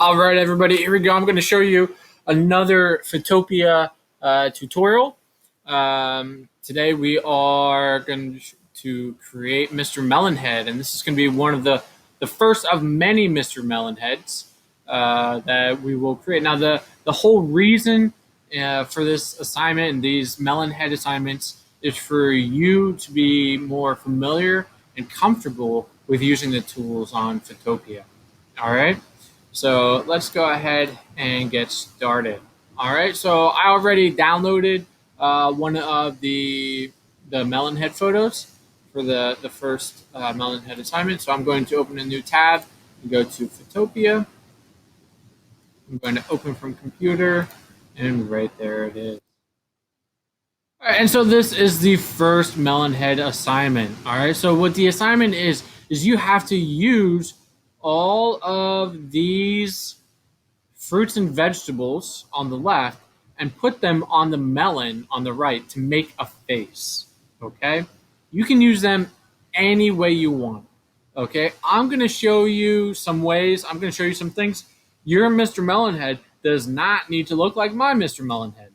All right, everybody, here we go. I'm going to show you another photopea tutorial. Today we are going to create Mr. Melonhead, and this is going to be one of the first of many Mr. Melonheads that we will create. Now, the whole reason for this assignment and these Melonhead assignments is for you to be more familiar and comfortable with using the tools on Photopea. All right. So let's go ahead and get started. All right, so I already downloaded one of the Melonhead photos for the first Melonhead assignment. So I'm going to open a new tab and go to Photopea. I'm going to open from computer, and right there it is. All right, and so this is the first Melonhead assignment. All right, so what the assignment is you have to use all of these fruits and vegetables on the left and put them on the melon on the right to make a face. Okay? You can use them any way you want. Okay? I'm going to show you some ways. I'm going to show you some things. Your Mr. Melonhead does not need to look like my Mr. Melonhead.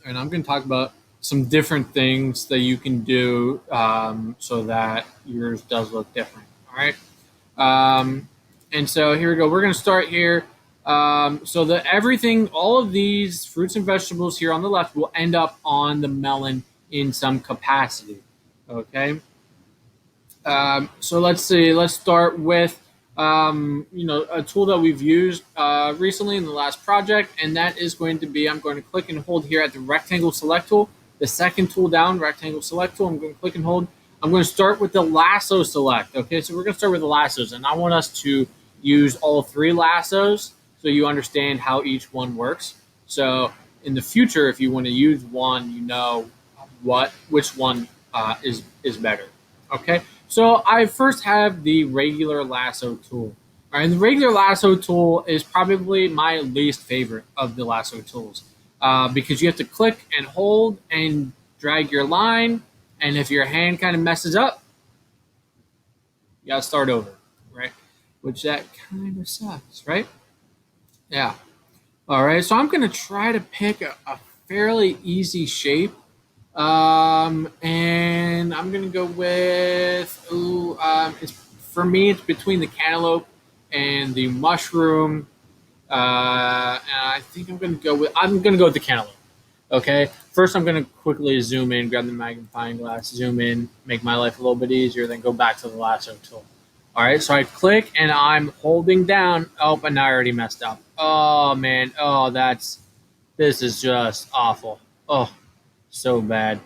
And I'm going to talk about some different things that you can do so that yours does look different. All right? And so here we go. We're going to start here. So that everything, all of these fruits and vegetables here on the left will end up on the melon in some capacity. Okay. So let's see. Let's start with a tool that we've used recently in the last project, and that is going to be, I'm going to click and hold here at the rectangle select tool, the second tool down, rectangle select tool. I'm going to click and hold. I'm going to start with the lasso select. Okay, so we're going to start with the lassos, and I want us to use all three lassos so you understand how each one works. So in the future, if you want to use one, you know which one is better. Okay, so I first have the regular lasso tool. All right, and the regular lasso tool is probably my least favorite of the lasso tools because you have to click and hold and drag your line, and if your hand kind of messes up, you gotta start over, right? Which that kind of sucks, right? Yeah. All right, so I'm gonna try to pick a fairly easy shape. And I'm gonna go with it's for me. It's between the cantaloupe and the mushroom. And I think I'm gonna go with the cantaloupe. Okay. First, I'm gonna quickly zoom in, grab the magnifying glass, zoom in, make my life a little bit easier. Then go back to the lasso tool. All right. So I click and I'm holding down. Oh, and I already messed up. Oh man. Oh, this is just awful. Oh, so bad.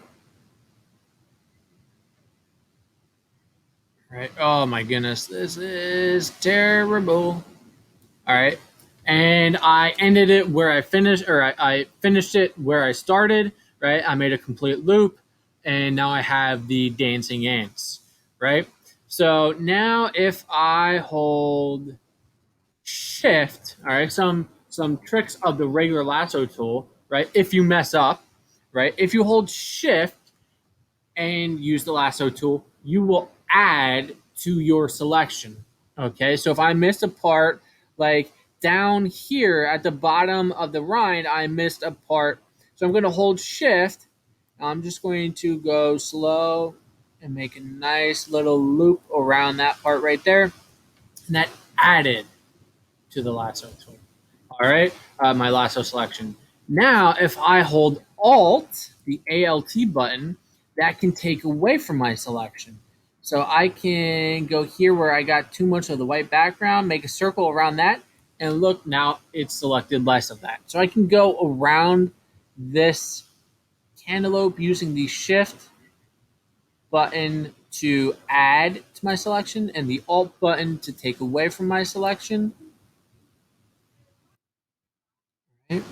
Right. Oh my goodness, this is terrible. All right. And I ended it where I finished, or I finished it where I started, right? I made a complete loop, and now I have the dancing ants, right? So now if I hold shift, all right, some tricks of the regular lasso tool, right? If you mess up, right? If you hold shift and use the lasso tool, you will add to your selection. Okay, so if I missed a part, like down here at the bottom of the rind, I missed a part. So I'm going to hold shift. I'm just going to go slow and make a nice little loop around that part right there. And that added to the lasso tool. All right, my lasso selection. Now, if I hold Alt, the ALT button, that can take away from my selection. So I can go here where I got too much of the white background, make a circle around that, and look, now it's selected less of that. So I can go around this cantaloupe using the Shift button to add to my selection and the Alt button to take away from my selection. Okay.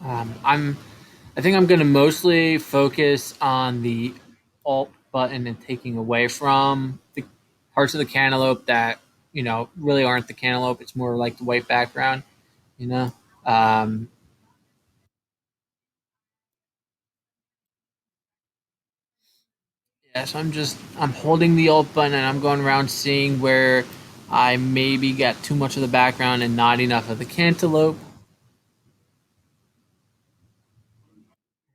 I think I'm going to mostly focus on the Alt button and taking away from the parts of the cantaloupe that really aren't the cantaloupe. It's more like the white background. You know. Um, yeah, so I'm holding the Alt button and I'm going around seeing where I maybe got too much of the background and not enough of the cantaloupe.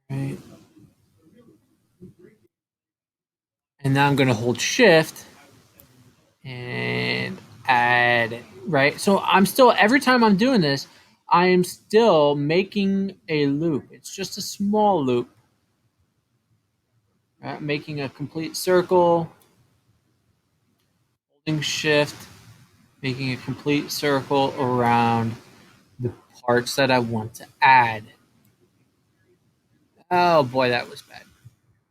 Right. And now I'm going to hold shift and add it, right? So I'm still, every time I'm doing this, I am still making a loop. It's just a small loop, right? Making a complete circle, holding shift, making a complete circle around the parts that I want to add. Oh boy, that was bad.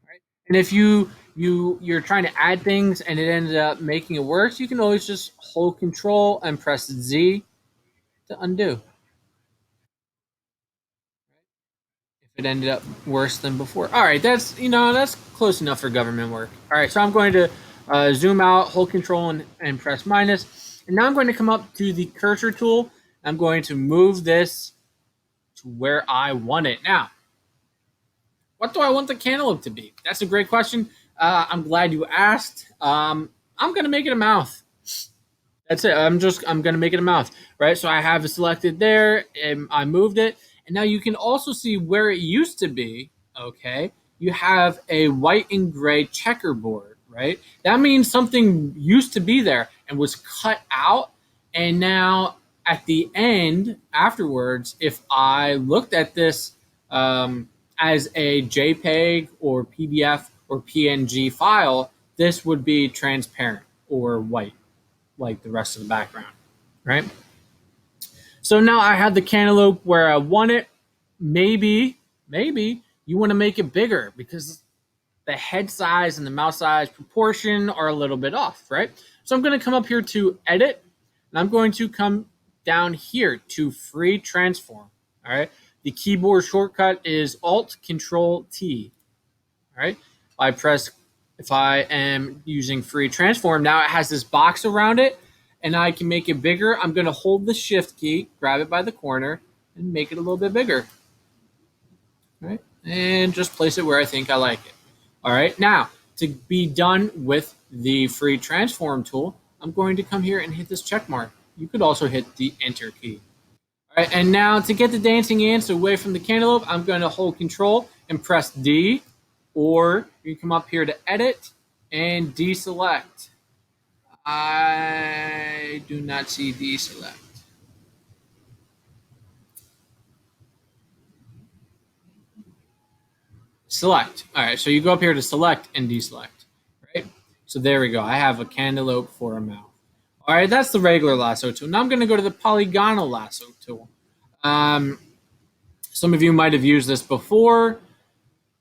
Right? And if you're trying to add things and it ended up making it worse, you can always just hold Control and press Z to undo. If it ended up worse than before. All right, that's close enough for government work. All right, so I'm going to zoom out, hold Control and press minus, and now I'm going to come up to the cursor tool. I'm going to move this to where I want it. Now, what do I want the cantaloupe to be? That's a great question. I'm glad you asked. I'm going to make it a mouth. That's it. I'm gonna make it a mouth, right? So I have it selected there, and I moved it, and now you can also see where it used to be. Okay, you have a white and gray checkerboard, right? That means something used to be there and was cut out, and now at the end, afterwards, if I looked at this as a JPEG or PDF or PNG file, this would be transparent or white like the rest of the background, right? So now I have the cantaloupe where I want it. Maybe you want to make it bigger because the head size and the mouth size proportion are a little bit off, right? So I'm going to come up here to edit, and I'm going to come down here to free transform. All right. The keyboard shortcut is Alt Control T. All right. If I am using free transform, now it has this box around it and I can make it bigger. I'm going to hold the shift key, grab it by the corner and make it a little bit bigger. All right. And just place it where I think I like it. All right. Now to be done with the free transform tool, I'm going to come here and hit this check mark. You could also hit the enter key. All right. And now to get the dancing ants away from the cantaloupe, I'm going to hold control and press D, or you can come up here to edit and deselect. I do not see deselect. Select. All right, so you go up here to select and deselect, right? So there we go. I have a cantaloupe for a mouth. All right, that's the regular lasso tool. Now I'm going to go to the polygonal lasso tool. Some of you might have used this before.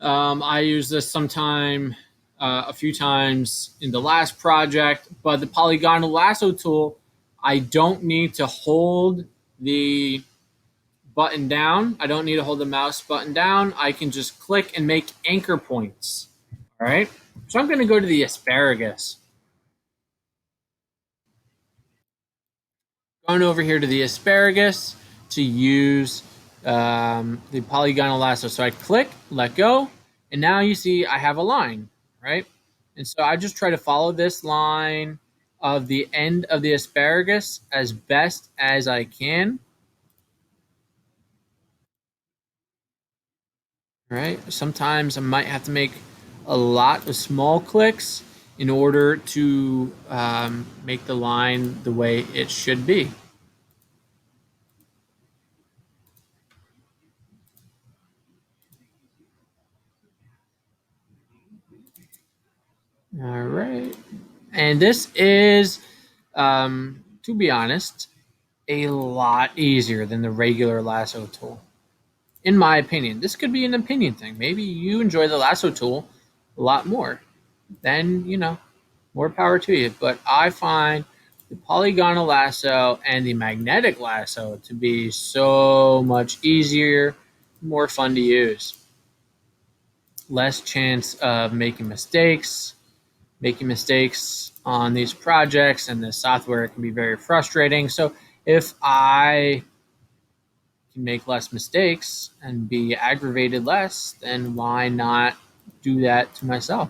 I used this a few times in the last project, but the Polygonal Lasso tool, I don't need to hold the button down. I don't need to hold the mouse button down. I can just click and make anchor points. All right. So I'm going to go to the asparagus. Going over here to the asparagus to use the polygonal lasso. So I click, let go, and now you see I have a line, right? And so I just try to follow this line of the end of the asparagus as best as I can. Right? Sometimes I might have to make a lot of small clicks in order to make the line the way it should be. All right. And this is, to be honest, a lot easier than the regular lasso tool. In my opinion, this could be an opinion thing. Maybe you enjoy the lasso tool a lot more. Then, more power to you. But I find the polygonal lasso and the magnetic lasso to be so much easier, more fun to use. Less chance of making mistakes. Making mistakes on these projects and the software can be very frustrating. So if I can make less mistakes and be aggravated less, then why not do that to myself?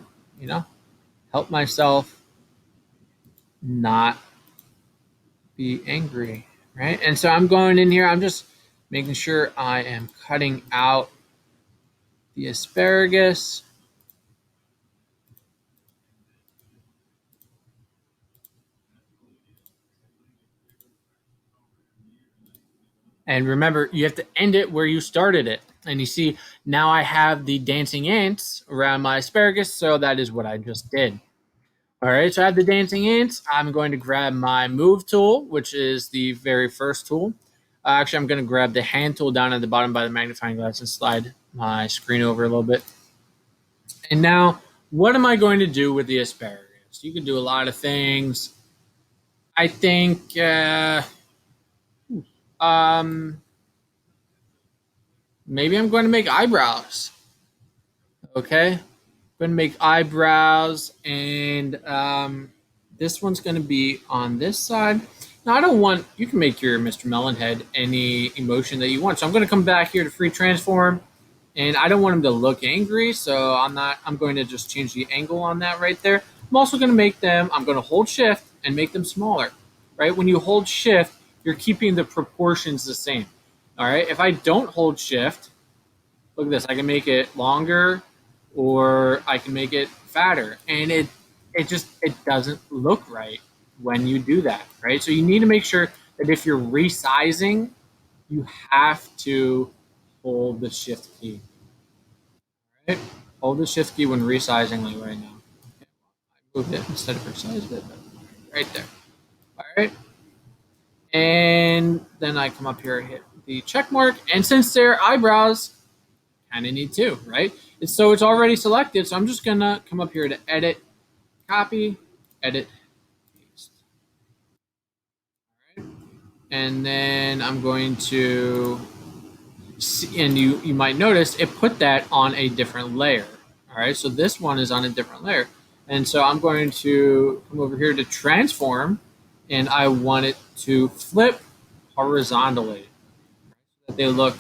Help myself not be angry, right? And so I'm going in here, I'm just making sure I am cutting out the asparagus. And remember, you have to end it where you started it. And you see, now I have the dancing ants around my asparagus, so that is what I just did. All right, so I have the dancing ants. I'm going to grab my move tool, which is the very first tool. Actually, I'm going to grab the hand tool down at the bottom by the magnifying glass and slide my screen over a little bit. And now, what am I going to do with the asparagus? You can do a lot of things. I think maybe I'm going to make eyebrows. Okay, I'm going to make eyebrows, and this one's going to be on this side. Now, I don't want, you can make your Mr. Melonhead any emotion that you want. So I'm going to come back here to free transform, and I don't want him to look angry. So I'm going to just change the angle on that right there. I'm also going to make them, I'm going to hold shift and make them smaller, right? When you hold shift, you're keeping the proportions the same. All right. If I don't hold shift, look at this. I can make it longer or I can make it fatter. And it doesn't look right when you do that, right? So you need to make sure that if you're resizing, you have to hold the shift key. Right? Hold the shift key when resizing like right now. Okay. I moved it instead of resized it, but right there. All right. And then I come up here and hit the check mark. And since they're eyebrows, kind of need to, right? And so it's already selected. So I'm just going to come up here to edit, copy, edit, paste. All right. And then I'm going to see, and you might notice it put that on a different layer. All right. So this one is on a different layer. And so I'm going to come over here to transform, and I want it to flip horizontally, so that they look,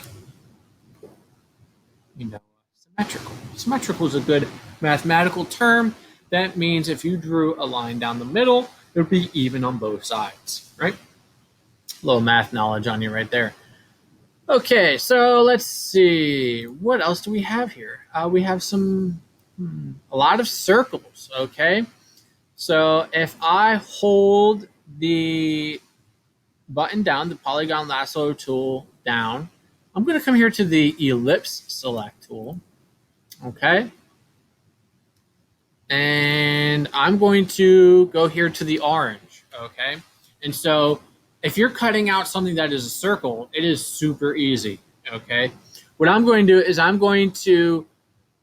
symmetrical. Symmetrical is a good mathematical term. That means if you drew a line down the middle, it would be even on both sides, right? A little math knowledge on you right there. Okay, so let's see. What else do we have here? We have a lot of circles, okay? So if I hold the button down, the Polygonal Lasso tool down, I'm going to come here to the Ellipse Select tool, okay? And I'm going to go here to the orange, okay? And so if you're cutting out something that is a circle, it is super easy, okay? What I'm going to do is I'm going to,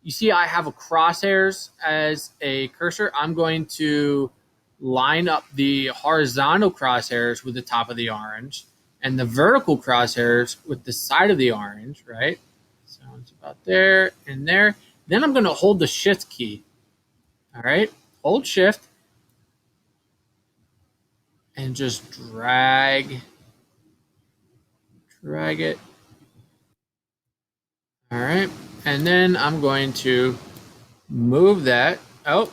you see I have a crosshairs as a cursor. I'm going to line up the horizontal crosshairs with the top of the orange and the vertical crosshairs with the side of the orange, right? So it's about there and there. Then I'm going to hold the shift key. All right, hold shift and just drag it. All right, and then I'm going to move that. Oh,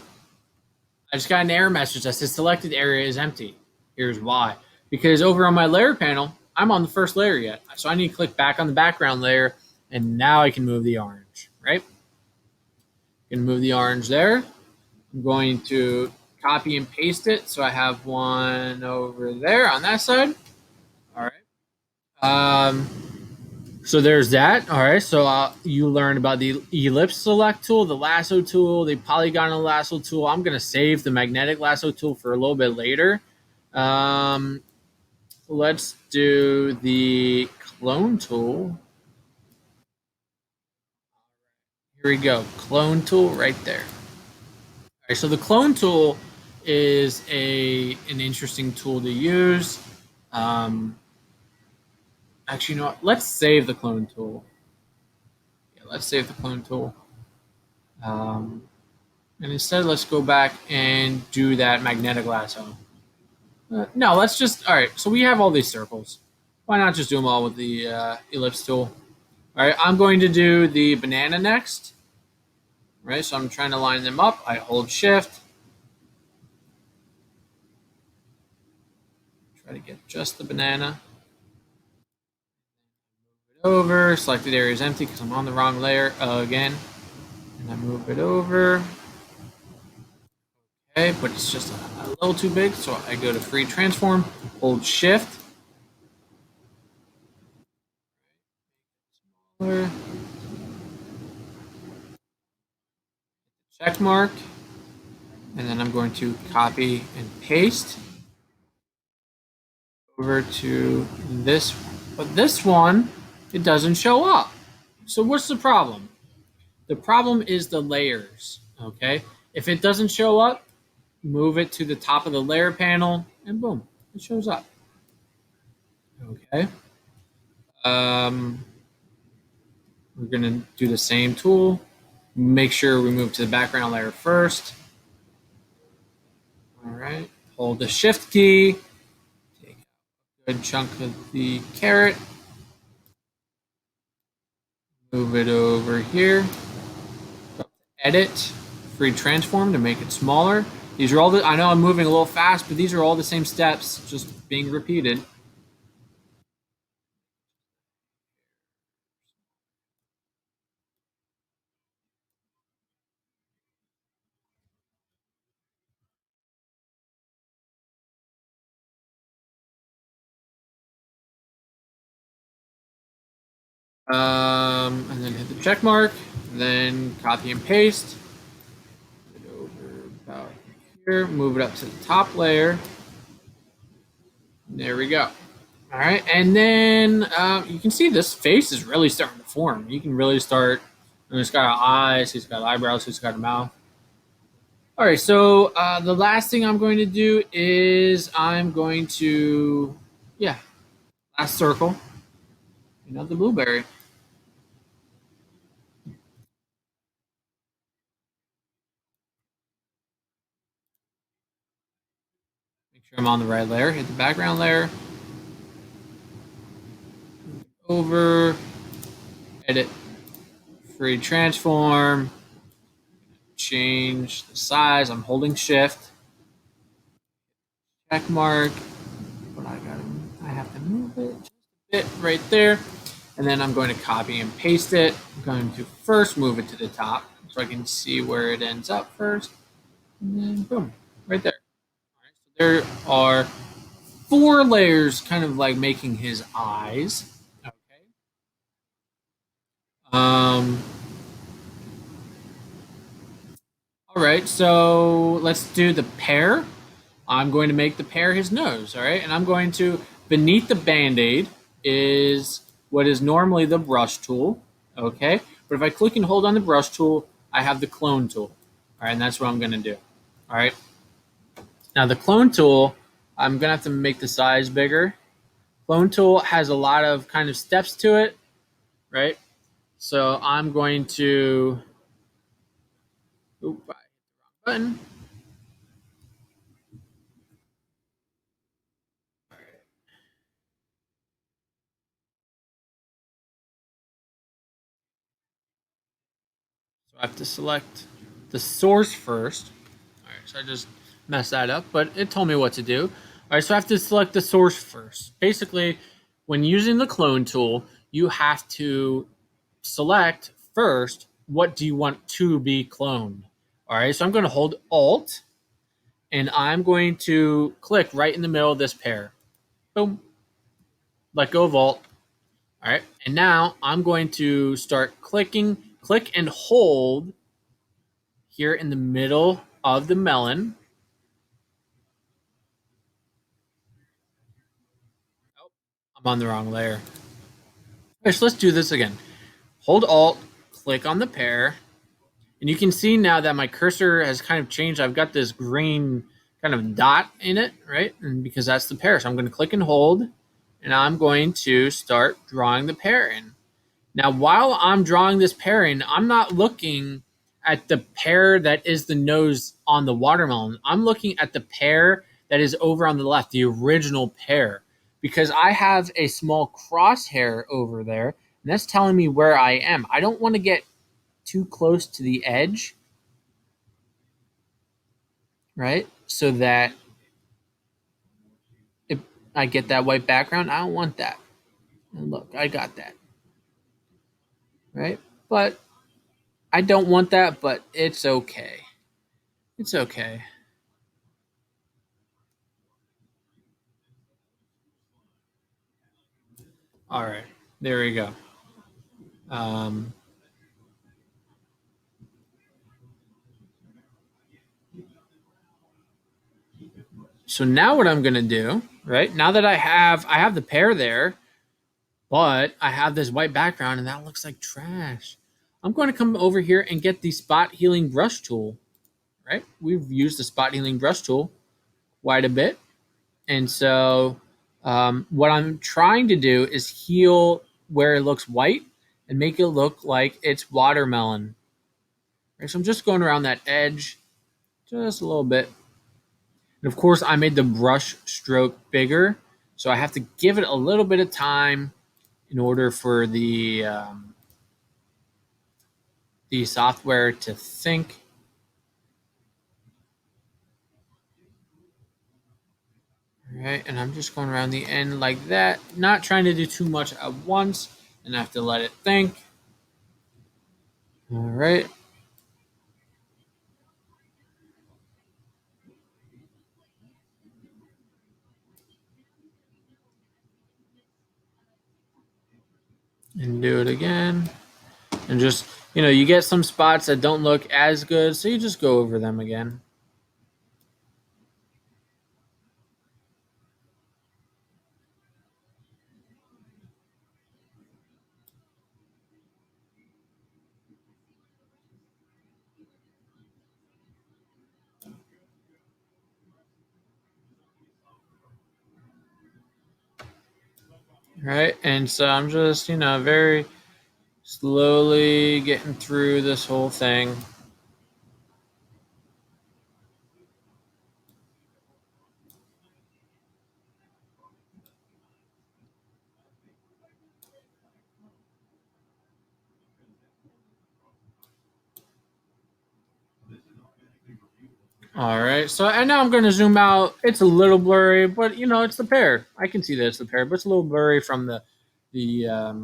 I just got an error message that says selected area is empty. Here's why. Because over on my layer panel, I'm on the first layer yet. So I need to click back on the background layer, and now I can move the orange, right? I'm going to move the orange there. I'm going to copy and paste it. So I have one over there on that side. All right. So there's that. All right. So you learned about the Ellipse Select tool, the Lasso tool, the Polygonal Lasso tool. I'm going to save the Magnetic Lasso tool for a little bit later. Let's do the Clone tool. Here we go. Clone tool right there. All right. So the Clone tool is an interesting tool to use. Actually, you know what? Let's save the Clone tool. Yeah, let's save the Clone tool. And instead, let's go back and do that Magnetic Lasso. No, let's just, all right, so we have all these circles. Why not just do them all with the ellipse tool? All right, I'm going to do the banana next. Right, so I'm trying to line them up. I hold shift. Try to get just the banana. Over, selected area is empty because I'm on the wrong layer again. And I move it over. Okay, but it's just a little too big, so I go to free transform, hold shift. Check mark. And then I'm going to copy and paste over to this one. But this one, it doesn't show up. So what's the problem? The problem is the layers, okay? If it doesn't show up, move it to the top of the layer panel, and boom, it shows up. Okay. We're gonna do the same tool. Make sure we move to the background layer first. All right. Hold the shift key. Take a good chunk of the carrot. Move it over here. Edit, free transform to make it smaller. These are all the, I know I'm moving a little fast, but these are all the same steps, just being repeated. And then hit the check mark, then copy and paste. Put it over about here, move it up to the top layer. There we go. All right, and then you can see this face is really starting to form. You can really start. He's got eyes, he's got eyebrows, he's got a mouth. All right, so the last thing I'm going to do is I'm going to, yeah, last circle, the blueberry. Make sure I'm on the right layer. Hit the background layer. Over, edit, free transform, change the size. I'm holding shift. Check mark. But I have to move it just a bit right there. And then I'm going to copy and paste it. I'm going to first move it to the top so I can see where it ends up first. And then boom, right there. All right, so there are 4 layers kind of like making his eyes. Okay. All right, so let's do the pear. I'm going to make the pear his nose, all right? And I'm going to, beneath the Band-Aid is what is normally the brush tool, okay? But if I click and hold on the brush tool, I have the clone tool, all right? And that's what I'm gonna do, all right? Now the clone tool, I'm gonna have to make the size bigger. Clone tool has a lot of kind of steps to it, right? So I'm going to, oop, button. So I have to select the source first. All right, so I just messed that up, but it told me what to do. All right, so I have to select the source first. Basically, when using the clone tool, you have to select first what do you want to be cloned. All right, so I'm going to hold Alt, and I'm going to click right in the middle of this pair. Boom. Let go of Alt. All right, and now I'm going to start clicking, click and hold here in the middle of the melon. Oh, I'm on the wrong layer. Okay, so let's do this again. Hold Alt, click on the pear, and you can see now that my cursor has kind of changed. I've got this green kind of dot in it, right? And because that's the pear. So I'm going to click and hold, and I'm going to start drawing the pear in. Now, while I'm drawing this pear in, I'm not looking at the pear that is the nose on the watermelon. I'm looking at the pear that is over on the left, the original pear, because I have a small crosshair over there, and that's telling me where I am. I don't want to get too close to the edge, right? So that I get that white background. I don't want that. And look, I got that. Right? But I don't want that, but it's okay. It's okay. All right. There we go. Um, so now what I'm gonna do, right? Now that I have the pear there, but I have this white background and that looks like trash. I'm going to come over here and get the spot healing brush tool, right? We've used the spot healing brush tool quite a bit. And so what I'm trying to do is heal where it looks white and make it look like it's watermelon. Right? So I'm just going around that edge just a little bit. And of course, I made the brush stroke bigger. So I have to give it a little bit of time in order for the software to think. All right, and I'm just going around the end like that, not trying to do too much at once, and I have to let it think. All right. And do it again. And just, you get some spots that don't look as good, so you just go over them again. All right, and so I'm just, very slowly getting through this whole thing. All right, so and now I'm going to zoom out. It's a little blurry, but it's the pear. I can see that it's the pear, but it's a little blurry from the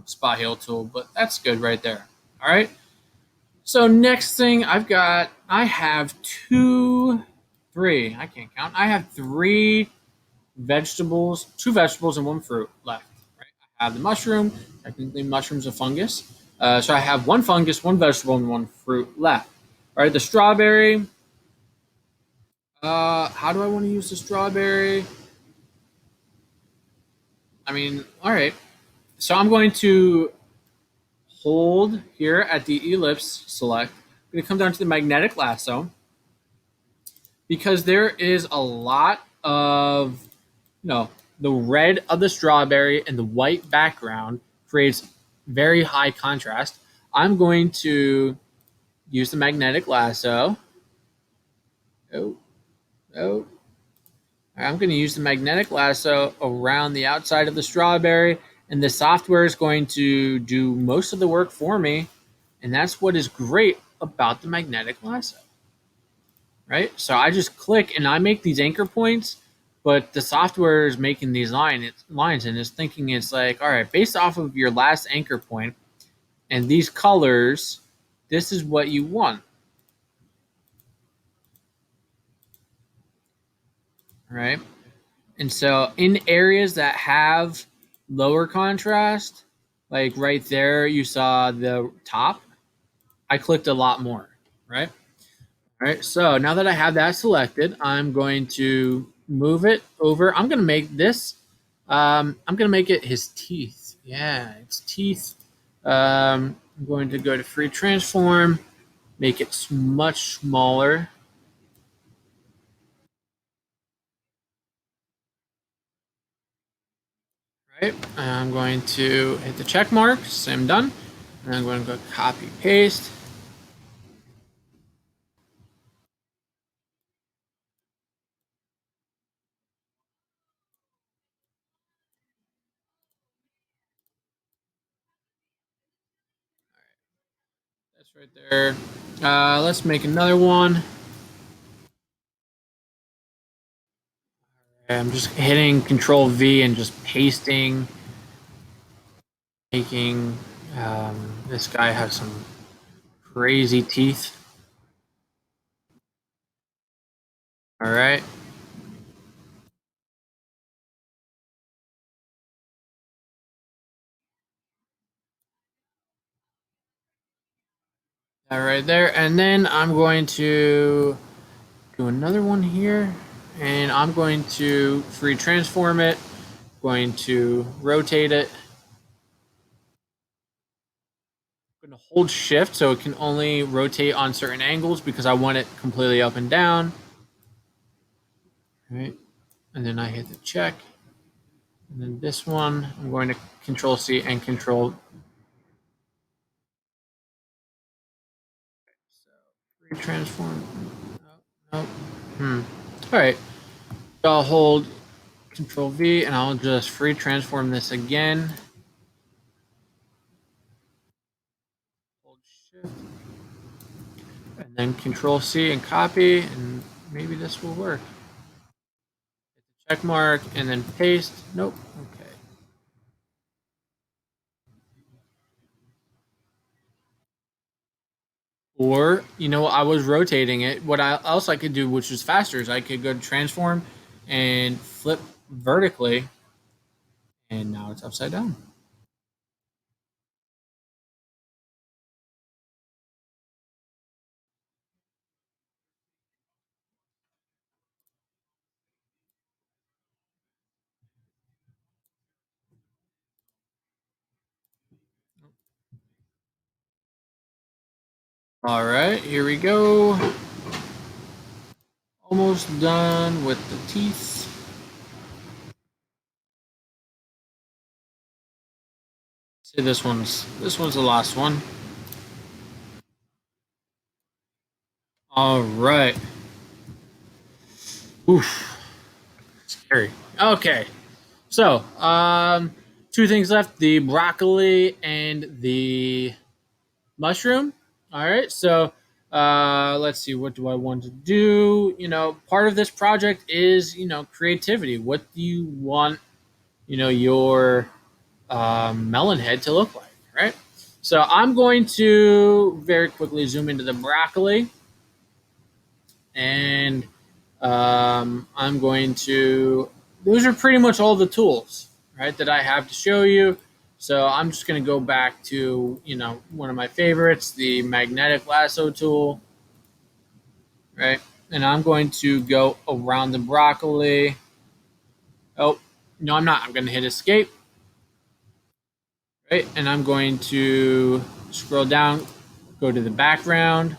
spot heal tool, but that's good right there. All right. So next thing I have I can't count. I have two vegetables and one fruit left. Right. I have the mushroom. Technically, mushroom's a fungus. So I have one fungus, one vegetable, and one fruit left. All right. The strawberry. How do I want to use the strawberry? I mean, all right. So I'm going to hold here at the ellipse select. I'm going to come down to the magnetic lasso because there is a lot of, the red of the strawberry and the white background creates very high contrast. I'm going to use the magnetic lasso. Oh, oh, I'm going to use the magnetic lasso around the outside of the strawberry, and the software is going to do most of the work for me. And that's what is great about the magnetic lasso, right? So I just click and I make these anchor points, but the software is making these lines and is thinking it's like, all right, based off of your last anchor point and these colors, this is what you want, right? And so in areas that have lower contrast, like right there, you saw the top, I clicked a lot more, right? All right, so now that I have that selected, I'm going to move it over. I'm going to make this, I'm going to make it his teeth. Yeah, it's teeth. I'm going to go to free transform, make it much smaller. Right, I'm going to hit the check mark, say I'm done. And I'm going to go copy paste. That's right there. Let's make another one. I'm just hitting Control V and just pasting, making this guy have some crazy teeth. All right. That right there. And then I'm going to do another one here. And I'm going to free transform it. Going to rotate it. I'm going to hold shift so it can only rotate on certain angles because I want it completely up and down. All right. And then I hit the check. And then this one, I'm going to Control C and Control. So free transform. Nope. All right. I'll hold Control V and I'll just free transform this again. Hold Shift and then Control C and copy, and maybe this will work. Hit the check mark and then paste. Nope. Okay. Or, I was rotating it. What else I could do, which was faster, is I could go to transform and flip vertically, and now it's upside down. All right, here we go. Almost done with the teeth. Say this one's the last one. All right. Oof. Scary. Okay. So, two things left: the broccoli and the mushroom. All right. So, let's see. What do I want to do? Part of this project is creativity. What do you want your melon head to look like? Right. So I'm going to very quickly zoom into the broccoli, and I'm going to. Those are pretty much all the tools, right, that I have to show you. So I'm just going to go back to one of my favorites, the magnetic lasso tool, right? And I'm going to go around the broccoli. Oh, no, I'm not. I'm going to hit escape, right? And I'm going to scroll down, go to the background,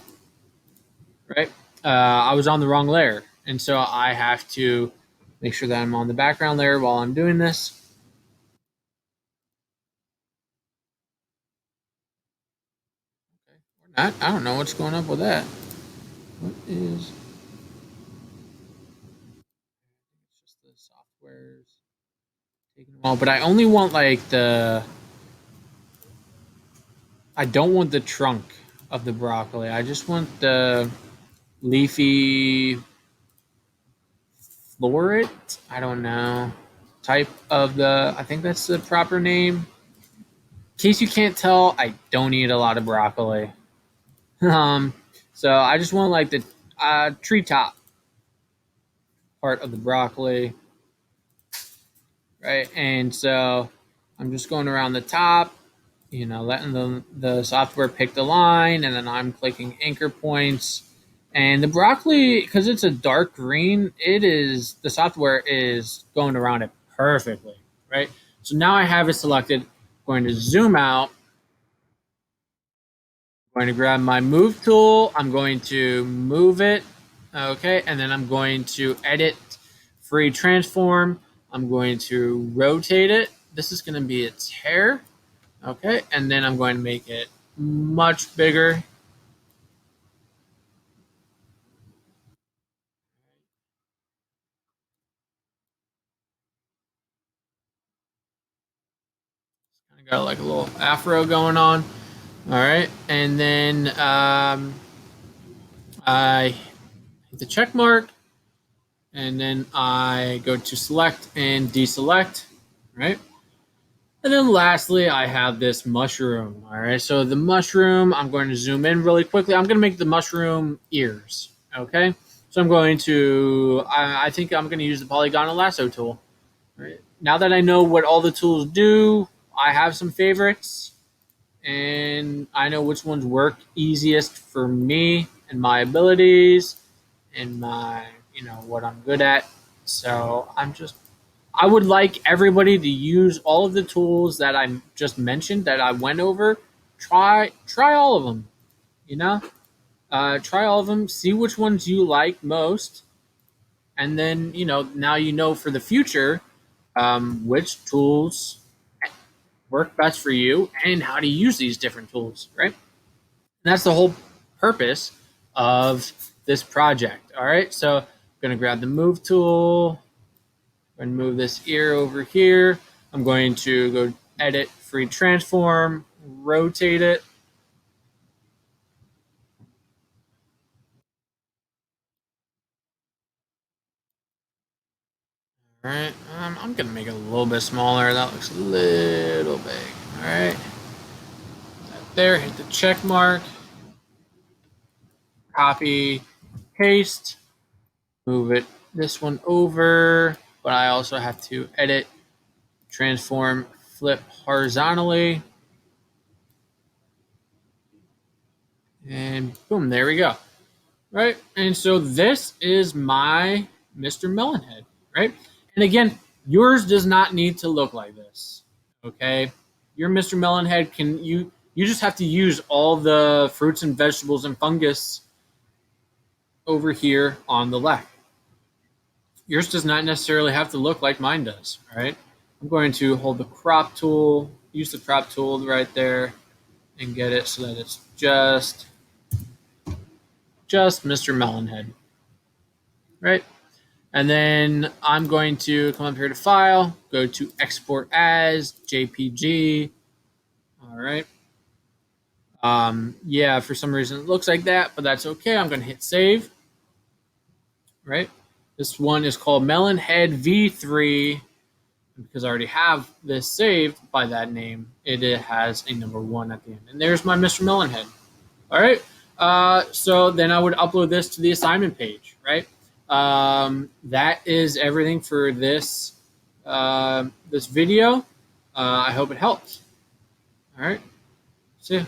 right? I was on the wrong layer, and so I have to make sure that I'm on the background layer while I'm doing this. Okay. Or not. I don't know what's going up with that. What is? It's just the software's taking a while, but I only want like the. I don't want the trunk of the broccoli. I just want the leafy floret. I don't know type of the. I think that's the proper name. In case you can't tell, I don't eat a lot of broccoli. Um, so I just want like the treetop part of the broccoli, right? And so I'm just going around the top, letting the software pick the line, and then I'm clicking anchor points. And the broccoli, because it's a dark green, the software is going around it perfectly, right? So now I have it selected. I'm going to zoom out. I'm going to grab my move tool. I'm going to move it. Okay. And then I'm going to edit, free transform. I'm going to rotate it. This is going to be its hair. Okay. And then I'm going to make it much bigger. Kind of got like a little afro going on. All right. And then I hit the check mark. And then I go to select and deselect, right? And then lastly, I have this mushroom. All right, so the mushroom, I'm going to zoom in really quickly. I'm going to make the mushroom ears. Okay, so I'm going to, I think I'm going to use the Polygonal Lasso tool. All right. Now that I know what all the tools do, I have some favorites, and I know which ones work easiest for me and my abilities and my, what I'm good at. So I would like everybody to use all of the tools that I just mentioned that I went over. Try all of them. You know, try all of them. See which ones you like most, and then now for the future which tools work best for you and how to use these different tools. Right. And that's the whole purpose of this project. All right. So I'm gonna grab the move tool. And move this ear over here. I'm going to go edit free transform, rotate it. All right, I'm gonna make it a little bit smaller. That looks a little big. All right, there, hit the check mark, copy, paste, move it this one over, but I also have to edit, transform, flip horizontally, and boom, there we go. Right? And so this is my Mr. Melonhead, right? And again, yours does not need to look like this. Okay? Your Mr. Melonhead you just have to use all the fruits and vegetables and fungus over here on the left. Yours does not necessarily have to look like mine does, all right? I'm going to hold the crop tool, use the crop tool right there, and get it so that it's just Mr. Melonhead, right? And then I'm going to come up here to File, go to Export as JPG. All right. Yeah, for some reason it looks like that, but that's okay. I'm going to hit Save. Right. This one is called Melonhead V3. Because I already have this saved by that name, it has a number 1 at the end. And there's my Mr. Melonhead. All right. So then I would upload this to the assignment page, right? That is everything for this this video. I hope it helps. All right. See ya.